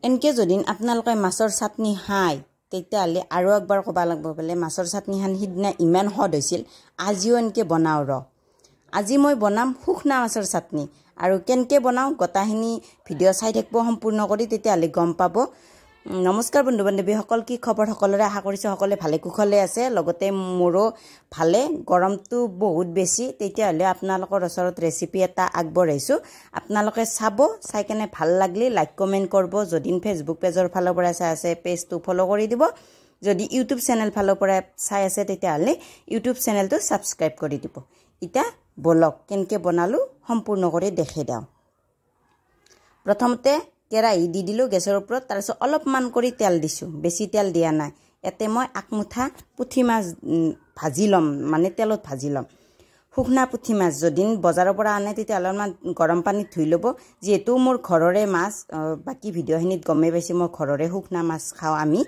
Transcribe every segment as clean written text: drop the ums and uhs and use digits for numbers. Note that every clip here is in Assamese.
এনকে যদি আপোনালোকে মাছৰ চাটনি খায় তেতিয়াহ'লে আৰু একবাৰ ক'ব লাগিব বোলে মাছৰ চাটনিখন সিদিনা ইমান সোৱাদ হৈছিল আজিও এনকে বনাওঁ ৰ আজি মই বনাম শুকনা মাছৰ চাটনি আৰু কেনকে বনাওঁ গোটাখিনি ভিডিঅ' চাই থাকিব সম্পূৰ্ণ কৰি তেতিয়াহ'লে গম পাব নমস্কাৰ বন্ধু বান্ধৱীসকল কি খবৰ সকলোৰে আশা কৰিছোঁ সকলোৱে ভালে কুশলে আছে লগতে মোৰো ভালে গৰমটো বহুত বেছি তেতিয়াহ'লে আপোনালোকৰ ওচৰত ৰেচিপি এটা আগবঢ়াইছোঁ আপোনালোকে চাব চাই কেনে ভাল লাগলি লাইক কমেণ্ট কৰিব যদি ফেচবুক পেজৰ ফালৰ পৰা চাই আছে পেজটো ফলো কৰি দিব যদি ইউটিউব চেনেল ফালৰ পৰা চাই আছে তেতিয়াহ'লে ইউটিউব চেনেলটো সাবস্ক্ৰাইব কৰি দিব ইটা বলক কেনকে বনালো সম্পূৰ্ণ কৰি দেখাই দাও প্ৰথমতে কেৰাহী দি দিলো গেছৰ ওপৰত তাৰ পিছত অলপমান কৰি তেল দিছো বেছি তেল দিয়া নাই এতে মই আকমুঠা পুঠি মাছ ভাজি লম মানে তেলত ভাজি লম শুকনা পুঠি মাছ যদি বজাৰৰ পৰা আনে তেতিয়া অলপমান গৰম পানীত ধুই ল'ব যেহেতু মোৰ ঘৰৰে মাছ বাকি ভিডিঅ'খিনিত গমে পাইছে মই ঘৰৰে শুকনা মাছ খাওঁ আমি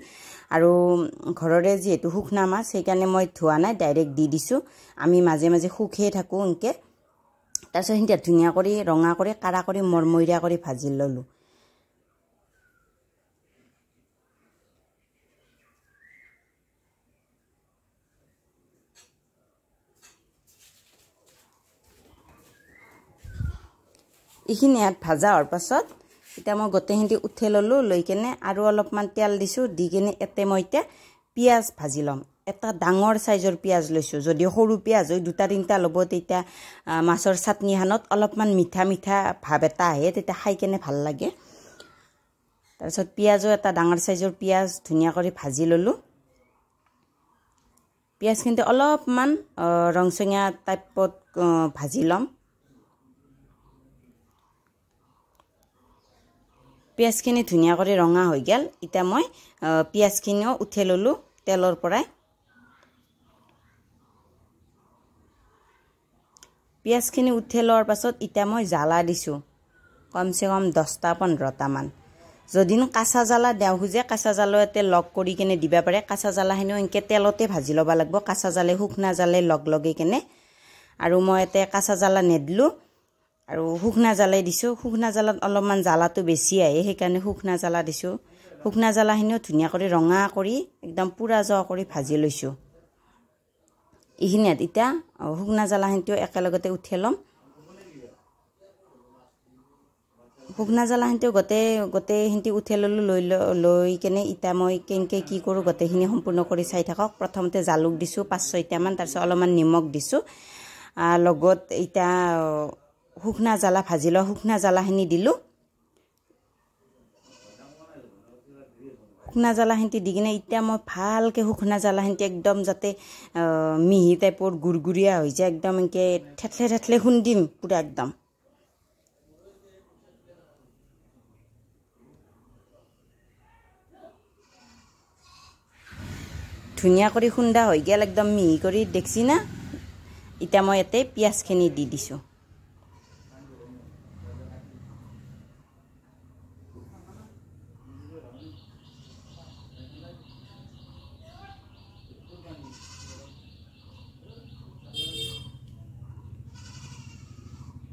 আৰু ঘৰৰে যেহেতু শুকনা মাছ সেইকাৰণে মই ধোৱা নাই ডাইৰেক্ট দি দিছো আমি মাজে মাজে শুকহে থাকো এনেকে তাৰপিছত হিন্দা ধুনীয়া কৰি ৰঙা কৰি কাৰা কৰি মৰমৰীয়া কৰি ভাজি ললো ইখিনি হাত ভাজা হোৱাৰ পাছত এটা মই গোটেইখিনি উঠে ললো লৈ কেনে আৰু অলপমান তেল দিছো দি কেনে এতে মই এতিয়া পিয়াজ ভাজি লম এটা ডাঙৰ সাইজৰ পিয়াজ লৈছো যদি সৰু পিয়াজ হয় দুটা তিনটা লব তেতিয়া মাছৰ চাটনি হানত অলপমান মিঠা মিঠা ভাব এটা আহে তেতিয়া খাই কেনে ভাল লাগে তাৰপিছত পিয়াজও এটা ডাঙৰ সাইজৰ পিয়াজ ধুনীয়া কৰি ভাজি ললো পিয়াজ কিন্তু অলপমান ৰংচঙীয়া টাইপত ভাজি লম পিয়াজখিনি ধুনীয়া কৰি ৰঙা হৈ গেল ইটা মই পিয়াজখিনিও উঠে ললো তেলৰ পৰা পিয়াজখিনি উঠে লোৱাৰ পাছত ইটা মই জ্বালা দিছো কমসে কম 10টা 15টা মান যদি কাঁচা জ্বালা দেও খুজে কাঁচা জ্বালাতে লগ কৰি কেনে দিবা পাৰে কাঁচা জ্বালাখিনিও এনেকে তেলতে ভাজি ল'ব লাগিব কাঁচা জ্বালে শুকনা জ্বালে লগ লগে কেনে আৰু মই এতে কাঁচা জ্বালা নেদলো আৰু শুকনা জ্বালাই দিছো শুকনা জ্বালাত অলপমান জ্বালাটো বেছি আহে সেইকাৰণে শুকনা জ্বালা দিছো শুকনা জ্বালাখিনিও ধুনীয়া কৰি ৰঙা কৰি একদম পুৰা জ কৰি ভাজি লৈছো ইহিনিয়াত ইটা শুকনা জ্বালাখিনিও একেলগতে উঠে লম শুকনা জ্বালাখিনিও গোটেই হিন্তি উঠে ললো লৈ কেনে ইটা মই কেনকে কি কৰো গোটেইখিনি সম্পূৰ্ণ কৰি চাই থাকক প্ৰথমতে জালুক দিছো 5-6টা মান তাৰ পিছত অলপমান নিমখ দিছো লগত ইটা শুকনা জ্বালা ভাজি ল শুকনা জ্বালাখিনি দিলো শুকনা জ্বালাখিনি দি কিনে ইটা মই ভালকে শুকনা জ্বালাখিনি একদম যাতে মিহি টাইপৰ গুৰগুৰিয়া হৈ যায় একদম এনেকে ঠেঠলে ঠেঠলে খুন্দিম পুৰা একদম ধুনীয়া কৰি খুন্দা হৈ গেল একদম মিহি কৰি দেখছি না ইটা মই এতে পিয়াজখিনি দি দিছো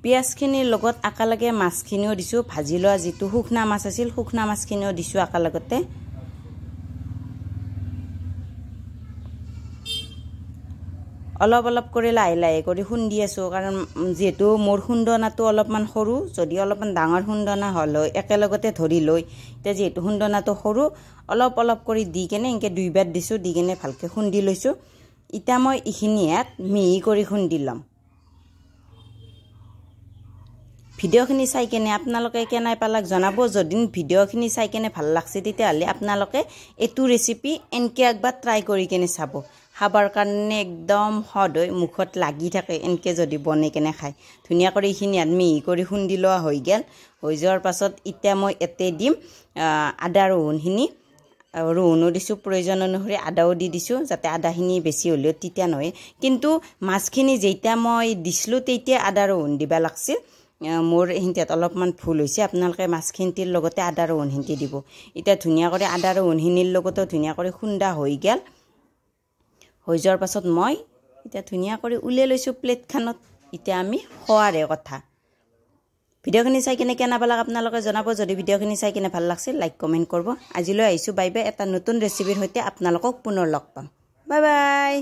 পিয়াজখিনিৰ লগত আকালগে মাছখিনিও দিছো ভাজি লোৱা যেটো শুকনা মাছ আছিল শুকনা মাছখিনিও দিছো আকালগতে অলপ অলপ কৰি লাই লাই কৰি খুন্দি আছো কাৰণ যেটো মোৰ খুন্দনাটো অলপমান সৰু যদি অলপমান ডাঙৰ খুন্দনা হল একেলগতে ধৰি লৈ তে যেটো খুন্দনাটো সৰু অলপ অলপ কৰি দি কেনে এনেকে দুইবাৰ দিছো দি কেনে ভালকে খুন্দি লৈছো ইটা মই ইখিনিয়াত মিহি কৰি খুন্দি লম ভিডিঅ'খিনি চাই কেনে আপোনালোকে কেনাই পালাক জনাব যদি ভিডিঅ'খিনি চাই কেনে ভাল লাগছে তেতিয়াহ'লে আপোনালোকে এটো ৰেচিপি এনকে একবাৰ ট্ৰাই কৰি কেনে চাব খাবৰ কাৰণে একদম হদ হৈ মুখত লাগি থাকে এনকে যদি বনে কেনে খায় ধুনীয়া কৰি ইখিনি মিহি কৰি খুন্দি লোৱা হৈ গেল হৈ যোৱাৰ পাছত ইটা মই এতে দিম আদা ৰহুনখিনি ৰহুনো দিছো প্ৰয়োজন অনুসৰি আদাও দি দিছো যাতে আদাখিনি বেছি হলেও তিতা নহয় কিন্তু মাছখিনি যেটা মই দিছলো তেতিয়া আদা ৰহুন দিবা লাগছিল মোৰ হিন্তিত অলপমান ভুল হৈছে আপোনালোকে মাছখিনিৰ লগতে আদা ৰহুনখিনি দিব এটা ধুনীয়া কৰি আদা ৰহুনখিনিৰ লগতে ধুনীয়া কৰি খুন্দা হৈ গেল হৈ যোৱাৰ পাছত মই এটা ধুনীয়া কৰি উলিয়াই লৈছো প্লেটখনত এটা আমি খোৱাৰে কথা ভিডিঅ'খিনি চাই কিনে কেনে পালাক আপোনালোকে জনাব যদি ভিডিঅ'খিনি চাই কিনে ভাল লাগছে লাইক কমেণ্ট কৰিব আজিলৈ আহিছোঁ বাই বাই এটা নতুন ৰেচিপিৰ সৈতে আপোনালোকক পুনৰ লগ পাম বাই বাই